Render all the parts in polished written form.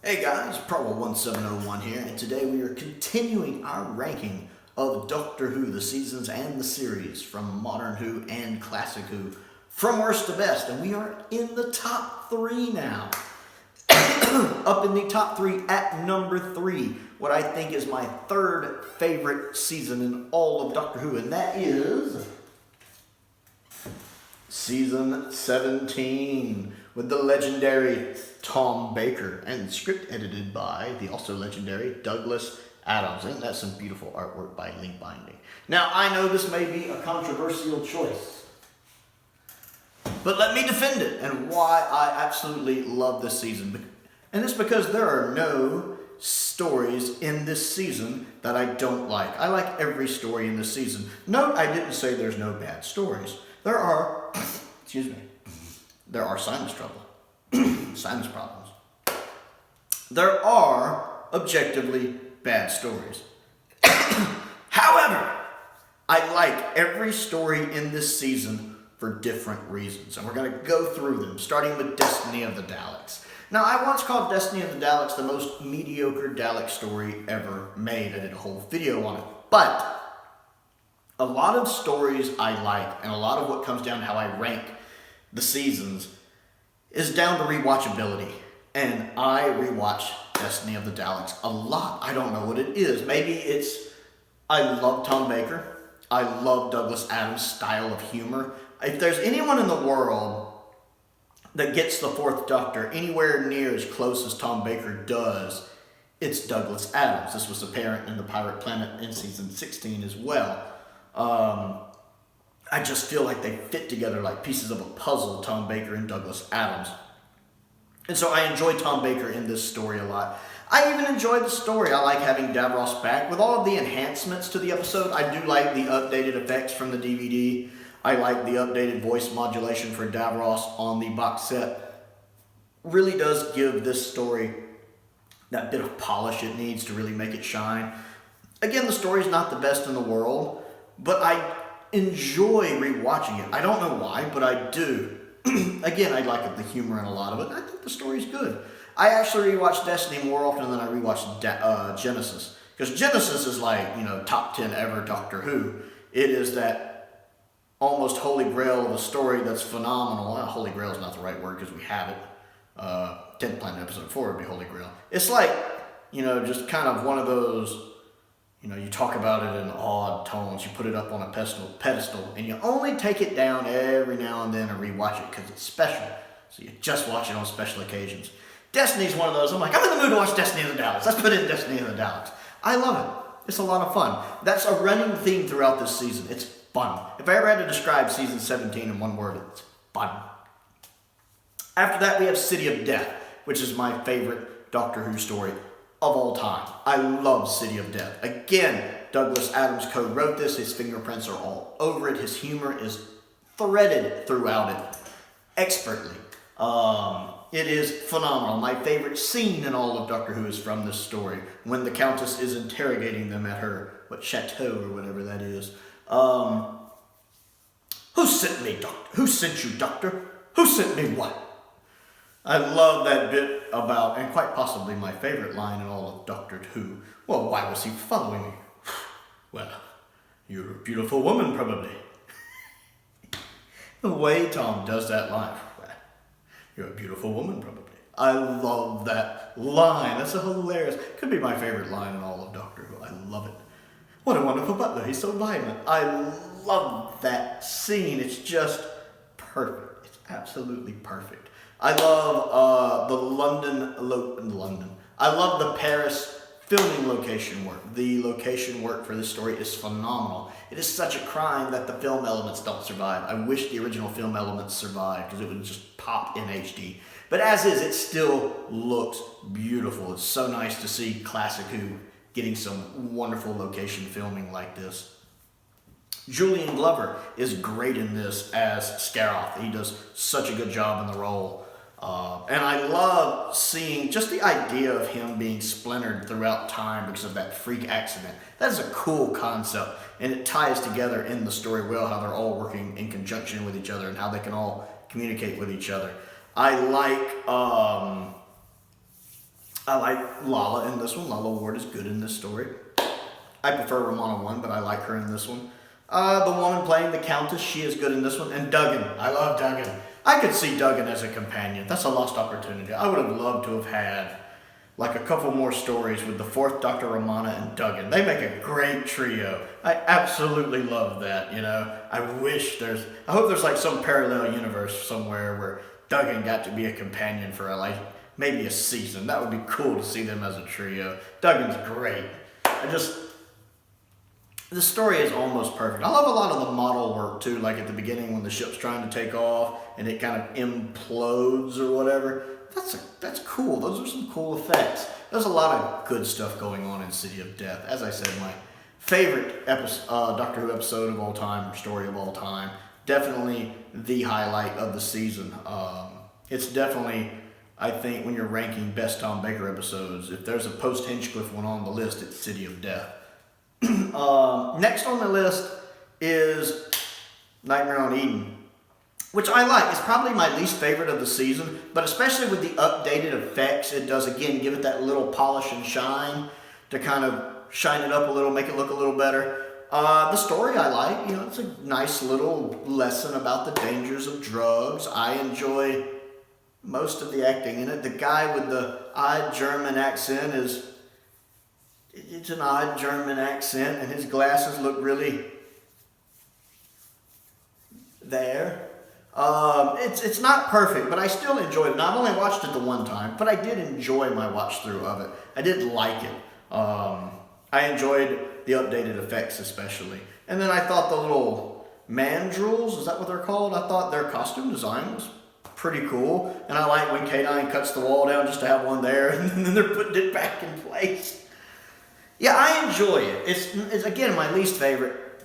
Hey guys, Prowl 1701 here, and today we are continuing our ranking of Doctor Who, the seasons and the series, from Modern Who and Classic Who, from worst to best, and we are in the top three now. Up in the top three at number 3, what I think is my third favorite season in all of Doctor Who, and that is Season 17 with the legendary Tom Baker and script edited by the also legendary Douglas Adams. And that's some beautiful artwork by Link Binding. Now, I know this may be a controversial choice, but let me defend it and why I absolutely love this season. And it's because there are no stories in this season that I don't like. I like every story in this season. Note, I didn't say there's no bad stories. There are, there are sinus trouble, sinus problems. There are objectively bad stories. However, I like every story in this season for different reasons, and we're going to go through them, starting with Destiny of the Daleks. Now, I once called Destiny of the Daleks the most mediocre Dalek story ever made. I did a whole video on it, but a lot of stories I like, and a lot of what comes down to how I rank the seasons, is down to rewatchability. And I rewatch Destiny of the Daleks a lot. I don't know what it is. Maybe it's I love Tom Baker. I love Douglas Adams' style of humor. If there's anyone in the world that gets the Fourth Doctor anywhere near as close as Tom Baker does, it's Douglas Adams. This was apparent in The Pirate Planet in season 16 as well. I just feel like they fit together like pieces of a puzzle, Tom Baker and Douglas Adams. And so I enjoy Tom Baker in this story a lot. I even enjoy the story. I like having Davros back. With all of the enhancements to the episode, I do like the updated effects from the DVD. I like the updated voice modulation for Davros on the box set. Really does give this story that bit of polish it needs to really make it shine. Again, the story's not the best in the world, but I enjoy rewatching it. I don't know why, but I do. Again, I like the humor in a lot of it. I think the story's good. I actually rewatch Destiny more often than I rewatch Genesis. Because Genesis is like, top 10 ever Doctor Who. It is that almost holy grail of a story that's phenomenal. Well, holy grail is not the right word because we have it. 10th Planet Episode 4 would be holy grail. It's like, just kind of one of those, you talk about it in odd tones. You put it up on a pedestal, and you only take it down every now and then and rewatch it because it's special. So you just watch it on special occasions. Destiny's one of those. I'm like, I'm in the mood to watch Destiny of the Daleks. Let's put in Destiny of the Daleks. I love it. It's a lot of fun. That's a running theme throughout this season. It's fun. If I ever had to describe season 17 in one word, it's fun. After that, we have City of Death, which is my favorite Doctor Who story of all time. I love City of Death. Again, Douglas Adams co-wrote this. His fingerprints are all over it. His humor is threaded throughout it expertly. It is phenomenal. My favorite scene in all of Doctor Who is from this story, when the Countess is interrogating them at her, chateau or whatever that is. Who sent me, Doctor? Who sent you, Doctor? Who sent me what? I love that bit about, and quite possibly my favorite line in all of Doctor Who. Well, why was he following me? Well, you're a beautiful woman, probably. The way Tom does that line. Well, you're a beautiful woman, probably. I love that line. That's a hilarious. Could be my favorite line in all of Doctor Who. I love it. What a wonderful butler. He's so violent. I love that scene. It's just perfect. It's absolutely perfect. I love the London. I love the Paris filming location work. The location work for this story is phenomenal. It is such a crime that the film elements don't survive. I wish the original film elements survived because it would just pop in HD. But as is, it still looks beautiful. It's so nice to see Classic Who getting some wonderful location filming like this. Julian Glover is great in this as Scaroth. He does such a good job in the role. And I love seeing just the idea of him being splintered throughout time because of that freak accident. That is a cool concept, and it ties together in the story well, how they're all working in conjunction with each other and how they can all communicate with each other. I like I like Lala in this one. Lala Ward is good in this story. I prefer Ramona 1, but I like her in this one. The woman playing the Countess, she is good in this one. And Duggan. I love Duggan. I could see Duggan as a companion. That's a lost opportunity. I would have loved to have had like a couple more stories with the 4th Dr. Ramona and Duggan. They make a great trio. I absolutely love that, you know. I hope there's like some parallel universe somewhere where Duggan got to be a companion for maybe a season. That would be cool to see them as a trio. Duggan's great. The story is almost perfect. I love a lot of the model work too, like at the beginning when the ship's trying to take off and it kind of implodes or whatever. That's cool. Those are some cool effects. There's a lot of good stuff going on in City of Death. As I said, my favorite Doctor Who episode of all time, or story of all time. Definitely the highlight of the season. It's definitely, I think, when you're ranking best Tom Baker episodes, if there's a post-Hinchcliffe one on the list, it's City of Death. Next on the list is Nightmare on Eden, which I like. It's probably my least favorite of the season, but especially with the updated effects, it does, again, give it that little polish and shine to kind of shine it up a little, make it look a little better. The story I like, it's a nice little lesson about the dangers of drugs. I enjoy most of the acting in it. The guy with the odd German accent it's an odd German accent, and his glasses look really there. It's not perfect, but I still enjoyed it. Now, I've only watched it the one time, but I did enjoy my watch through of it. I did like it. I enjoyed the updated effects especially. And then I thought the little mandrills, is that what they're called? I thought their costume design was pretty cool. And I like when K9 cuts the wall down just to have one there, and then they're putting it back in place. Yeah, I enjoy it. It's again my least favorite,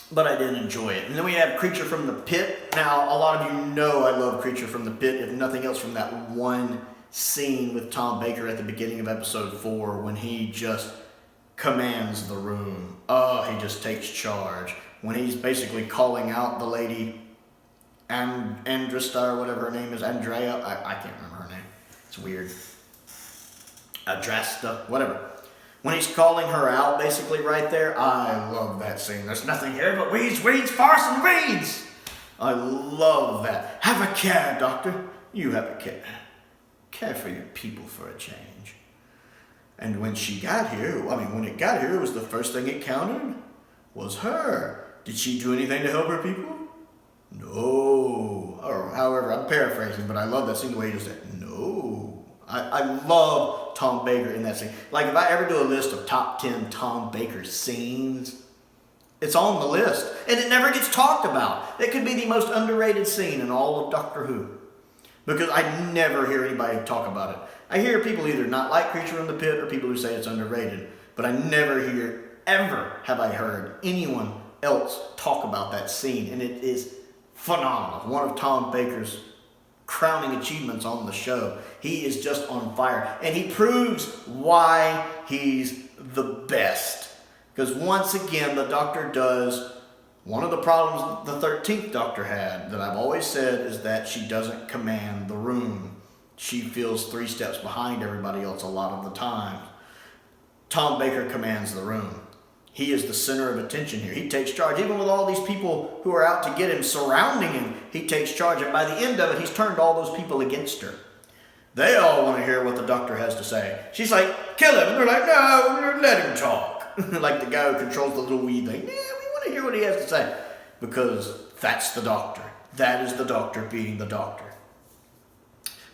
but I did enjoy it. And then we have Creature from the Pit. Now, a lot of you know I love Creature from the Pit, if nothing else from that one scene with Tom Baker at the beginning of episode 4 when he just commands the room. Oh, he just takes charge. When he's basically calling out the lady, Andrasta or whatever her name is, Andrea, I can't remember her name. It's weird. Adrasta, whatever. When he's calling her out, basically right there, I love that scene. There's nothing here but weeds, weeds, farce, and weeds. I love that. Have a care, Doctor. You have a care. Care for your people for a change. And when it got here, it was the first thing it countered was her. Did she do anything to help her people? No. Or however, I'm paraphrasing, but I love that scene the way he just said, no. I love Tom Baker in that scene. Like, if I ever do a list of top 10 Tom Baker scenes, it's on the list. And it never gets talked about. It could be the most underrated scene in all of Doctor Who. Because I never hear anybody talk about it. I hear people either not like Creature from the Pit or people who say it's underrated. But I never ever have I heard anyone else talk about that scene. And it is phenomenal. One of Tom Baker's crowning achievements on the show. He is just on fire. And he proves why he's the best. Because once again, the Doctor does one of the problems the 13th Doctor had that I've always said is that she doesn't command the room. She feels 3 steps behind everybody else a lot of the time. Tom Baker commands the room. He is the center of attention here. He takes charge. Even with all these people who are out to get him surrounding him, he takes charge. And by the end of it, he's turned all those people against her. They all want to hear what the Doctor has to say. She's like, kill him. And they're like, no, let him talk. Like the guy who controls the little weed thing. Yeah, we want to hear what he has to say. Because that's the Doctor. That is the Doctor being the Doctor.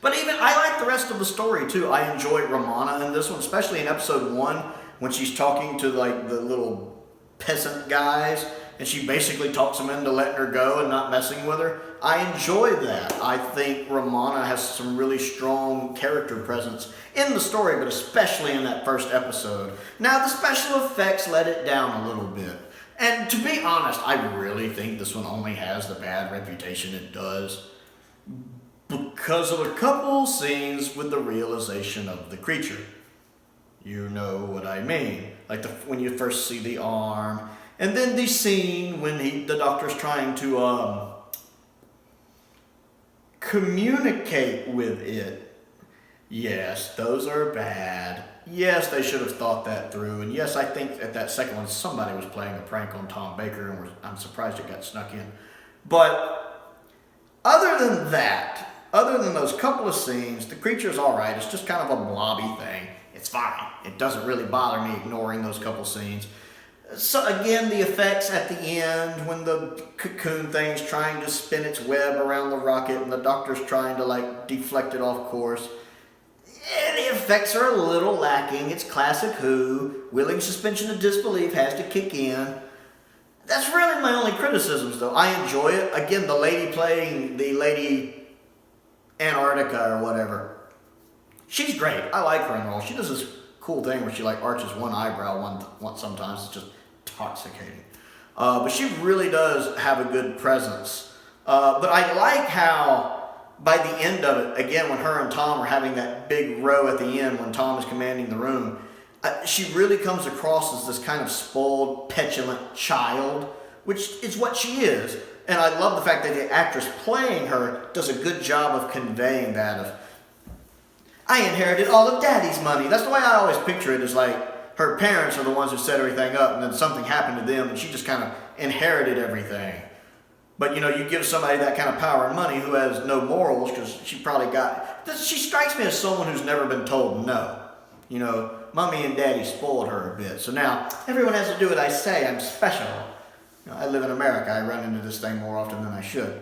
But even, I like the rest of the story too. I enjoy Ramona in this one, especially in episode 1. When she's talking to like the little peasant guys and she basically talks them into letting her go and not messing with her. I enjoy that. I think Ramona has some really strong character presence in the story, but especially in that first episode. Now the special effects let it down a little bit. And to be honest, I really think this one only has the bad reputation it does because of a couple scenes with the realization of the creature. You know what I mean. Like when you first see the arm. And then the scene when the Doctor's trying to communicate with it. Yes, those are bad. Yes, they should have thought that through. And yes, I think at that second one, somebody was playing a prank on Tom Baker, and I'm surprised it got snuck in. But other than that, other than those couple of scenes, the creature's all right. It's just kind of a blobby thing. It's fine. It doesn't really bother me ignoring those couple scenes. So again, the effects at the end when the cocoon thing's trying to spin its web around the rocket and the doctor's trying to like deflect it off course. The effects are a little lacking. It's classic Who. Willing suspension of disbelief has to kick in. That's really my only criticisms, though. I enjoy it. Again, the lady playing the Lady Antarctica or whatever, she's great. I like her in the role. She does this cool thing where she like arches one eyebrow one sometimes. It's just intoxicating. But she really does have a good presence. But I like how by the end of it, again, when her and Tom are having that big row at the end when Tom is commanding the room, she really comes across as this kind of spoiled, petulant child, which is what she is. And I love the fact that the actress playing her does a good job of conveying that of, I inherited all of Daddy's money. That's the way I always picture it, is like her parents are the ones who set everything up and then something happened to them and she just kind of inherited everything. But, you know, you give somebody that kind of power and money who has no morals, because she probably she strikes me as someone who's never been told no. You know, Mommy and Daddy spoiled her a bit. So now everyone has to do what I say. I'm special. You know, I live in America. I run into this thing more often than I should.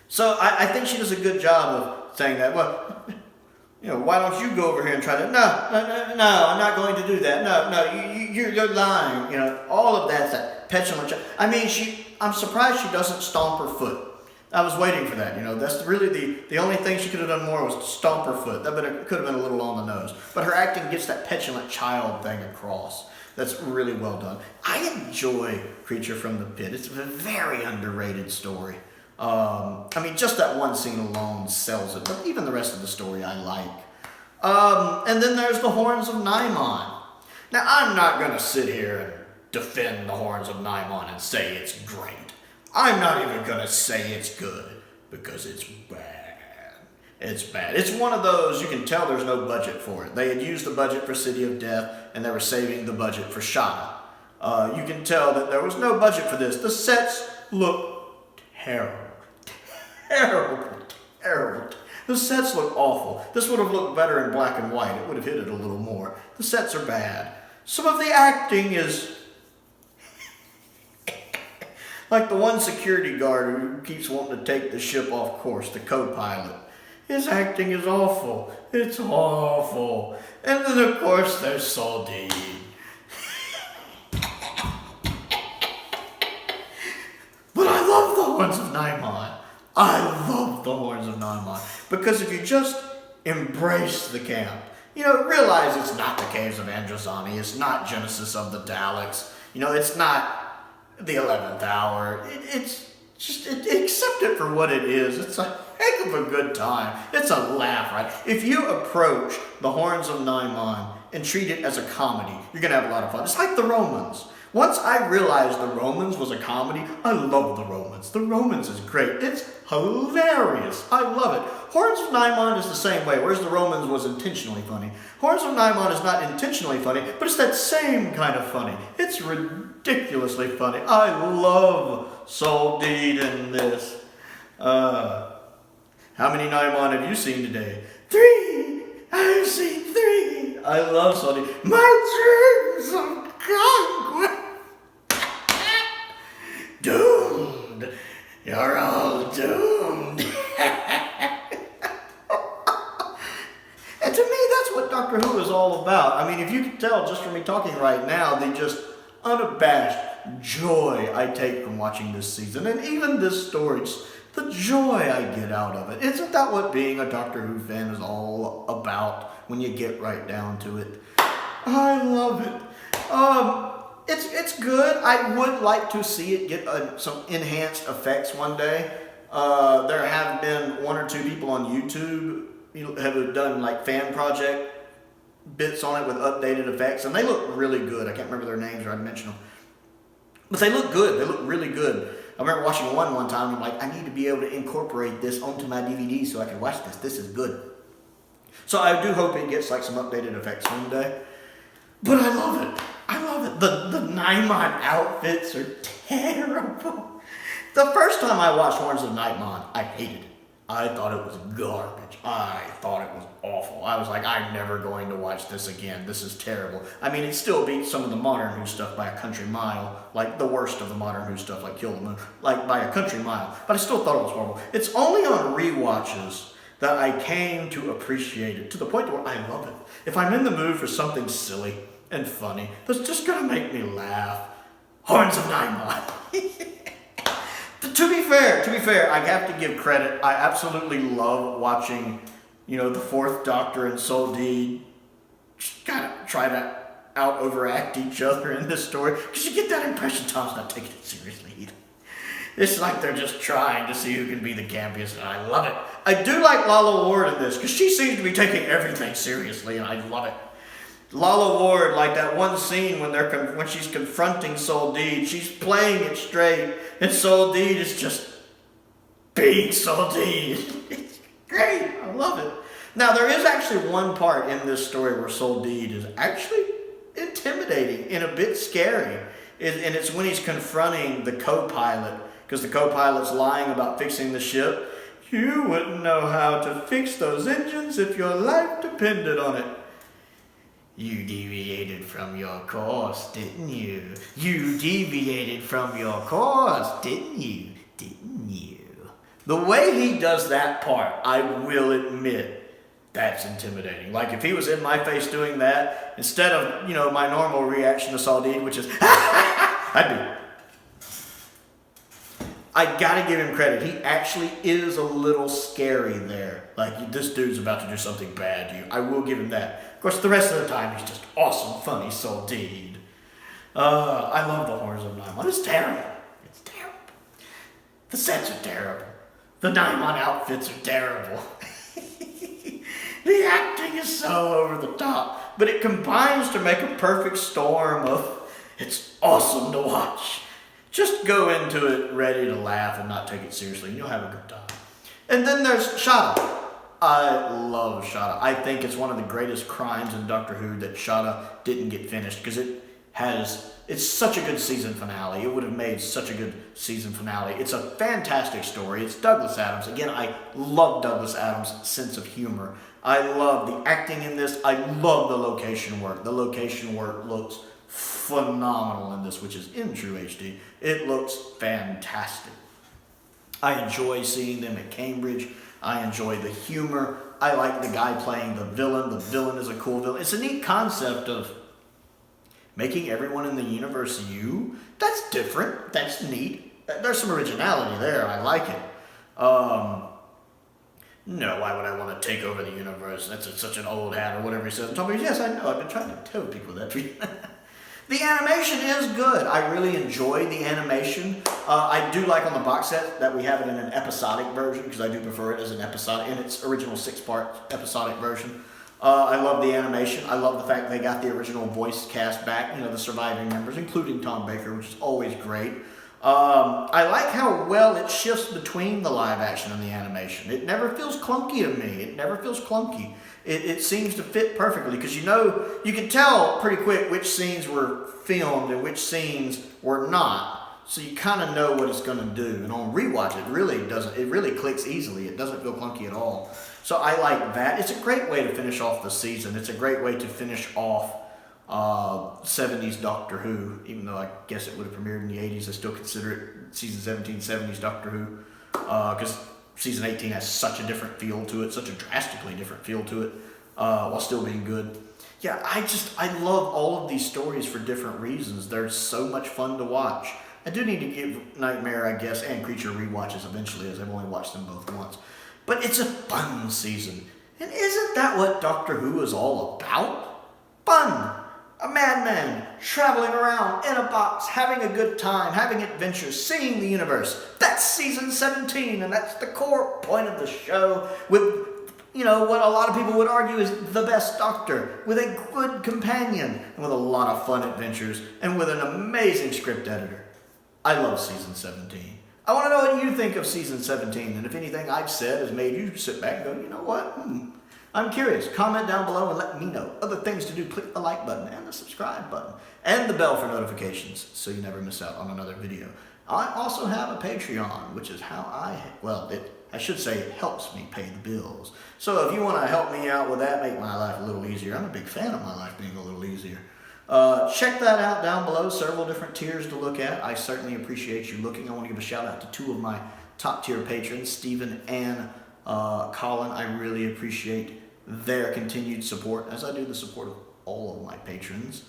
So I think she does a good job of saying that. Well, you know, why don't you go over here and try to? No, I'm not going to do that. No, you're lying. You know, all of that's that petulant. I mean, I'm surprised she doesn't stomp her foot. I was waiting for that. You know, that's really the only thing she could have done more was to stomp her foot. That could have been a little on the nose. But her acting gets that petulant child thing across. That's really well done. I enjoy Creature from the Pit. It's a very underrated story. I mean, just that one scene alone sells it, but even the rest of the story I like. And then there's the Horns of Nymon. Now, I'm not going to sit here and defend the Horns of Nymon and say it's great. I'm not even going to say it's good, because it's bad. It's bad. It's one of those, you can tell there's no budget for it. They had used the budget for City of Death, and they were saving the budget for Shada. You can tell that there was no budget for this. The sets look terrible. Terrible. The sets look awful. This would have looked better in black and white. It would have hit it a little more. The sets are bad. Some of the acting is like the one security guard who keeps wanting to take the ship off course, the co-pilot. His acting is awful. It's awful. And then, of course, there's Saldine. But I love the Horns of Nymon. I love the Horns of Nymon. Because if you just embrace the camp, you know, realize it's not the Caves of Androzani, it's not Genesis of the Daleks, you know, it's not the 11th Hour. It's just, accept it for what it is. It's a heck of a good time. It's a laugh, right? If you approach the Horns of Nymon and treat it as a comedy, you're going to have a lot of fun. It's like the Romans. Once I realized the Romans was a comedy, I love the Romans. The Romans is great. It's hilarious. I love it. Horns of Nymon is the same way, whereas the Romans was intentionally funny. Horns of Nymon is not intentionally funny, but it's that same kind of funny. It's ridiculously funny. I love Saldine in this. How many Nymon have you seen today? 3! I've seen 3! I love Saldine. My dreams of conquest! Doomed! You're all doomed! And to me, that's what Doctor Who is all about. I mean, if you can tell just from me talking right now, the just unabashed joy I take from watching this season, and even this story, just the joy I get out of it. Isn't that what being a Doctor Who fan is all about when you get right down to it? I love it. It's good. I would like to see it get some enhanced effects one day. There have been 1 or 2 people on YouTube who have done like fan project bits on it with updated effects, and they look really good. I can't remember their names, or I'd mention them. But they look good. They look really good. I remember watching one time, and I'm like, I need to be able to incorporate this onto my DVD so I can watch this. This is good. So I do hope it gets like some updated effects one day. But I love it. I love it. The Nightmon outfits are terrible. The first time I watched Horns of Nightmon, I hated it. I thought it was garbage. I thought it was awful. I was like, I'm never going to watch this again. This is terrible. I mean, it still beats some of the modern Who stuff by a country mile, like the worst of the modern Who stuff, like Kill the Moon, like by a country mile. But I still thought it was horrible. It's only on rewatches that I came to appreciate it, to the point where I love it. If I'm in the mood for something silly and funny that's just gonna make me laugh, Horns of Nightmon. To be fair, I have to give credit. I absolutely love watching, the Fourth Doctor and Soul Deed just kind of try to out-overact each other in this story. Because you get that impression Tom's not taking it seriously either. It's like they're just trying to see who can be the campiest, and I love it. I do like Lala Ward in this, because she seems to be taking everything seriously, and I love it. Lala Ward, like that one scene when she's confronting Soul Deed, she's playing it straight, and Soul Deed is just being Soul Deed. It's great. I love it. Now, there is actually one part in this story where Soul Deed is actually intimidating and a bit scary, and it's when he's confronting the co-pilot, because the co-pilot's lying about fixing the ship. You wouldn't know how to fix those engines if your life depended on it. You deviated from your course, didn't you? You deviated from your course, didn't you? Didn't you? The way he does that part, I will admit, that's intimidating. Like if he was in my face doing that, instead of, my normal reaction to Soul Deed, which is, I gotta give him credit. He actually is a little scary there. Like, this dude's about to do something bad to you. I will give him that. Of course, the rest of the time, he's just awesome, funny Soul Deed. I love the Horns of Nightmon. It's terrible. It's terrible. The sets are terrible. The Nightmon outfits are terrible. The acting is so over the top. But it combines to make a perfect storm of, it's awesome to watch. Just go into it ready to laugh and not take it seriously, and you'll have a good time. And then there's Shada. I love Shada. I think it's one of the greatest crimes in Doctor Who that Shada didn't get finished, because it's such a good season finale. It would have made such a good season finale. It's a fantastic story. It's Douglas Adams. Again, I love Douglas Adams' sense of humor. I love the acting in this. I love the location work. The location work looks phenomenal in this, which is in true HD. It looks fantastic. I enjoy seeing them at Cambridge. I enjoy the humor. I like the guy playing the villain. The villain is a cool villain. It's a neat concept of making everyone in the universe you. That's different. That's neat. There's some originality there. I like it. No, why would I want to take over the universe? That's such an old hat, or whatever he says. And Tom goes, yes, I know. I've been trying to tell people that. The animation is good. I really enjoy the animation. I do like on the box set that we have it in an episodic version, because I do prefer it as an episodic, in its original 6-part episodic version. I love the animation. I love the fact they got the original voice cast back, the surviving members, including Tom Baker, which is always great. I like how well it shifts between the live action and the animation. It never feels clunky to me. It never feels clunky. It seems to fit perfectly, because you can tell pretty quick which scenes were filmed and which scenes were not. So you kind of know what it's going to do. And on rewatch, it really clicks easily. It doesn't feel clunky at all. So I like that. It's a great way to finish off the season. It's a great way to finish off 70s Doctor Who, even though I guess it would have premiered in the 80s. I still consider it season 17 70s Doctor Who, because season 18 has such a different feel to it, such a drastically different feel to it, while still being good. Yeah, I love all of these stories for different reasons. They're so much fun to watch. I do need to give Nightmare, I guess, and Creature rewatches eventually, as I've only watched them both once. But it's a fun season. And isn't that what Doctor Who is all about? Fun! A madman traveling around in a box, having a good time, having adventures, seeing the universe. That's season 17, and that's the core point of the show, with, what a lot of people would argue is the best Doctor, with a good companion, and with a lot of fun adventures, and with an amazing script editor. I love season 17. I want to know what you think of season 17, and if anything I've said has made you sit back and go, you know what? I'm curious. Comment down below and let me know. Other things to do, click the like button and the subscribe button and the bell for notifications so you never miss out on another video. I also have a Patreon, which is how I should say it helps me pay the bills. So if you want to help me out with that, make my life a little easier. I'm a big fan of my life being a little easier. Check that out down below, several different tiers to look at. I certainly appreciate you looking. I want to give a shout out to two of my top tier patrons, Stephen and Colin. I really appreciate their continued support, as I do the support of all of my patrons.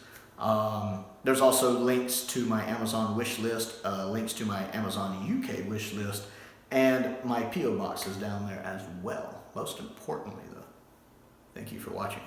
There's also links to my Amazon wish list, links to my Amazon UK wish list, and my P.O. box is down there as well. Most importantly though, thank you for watching.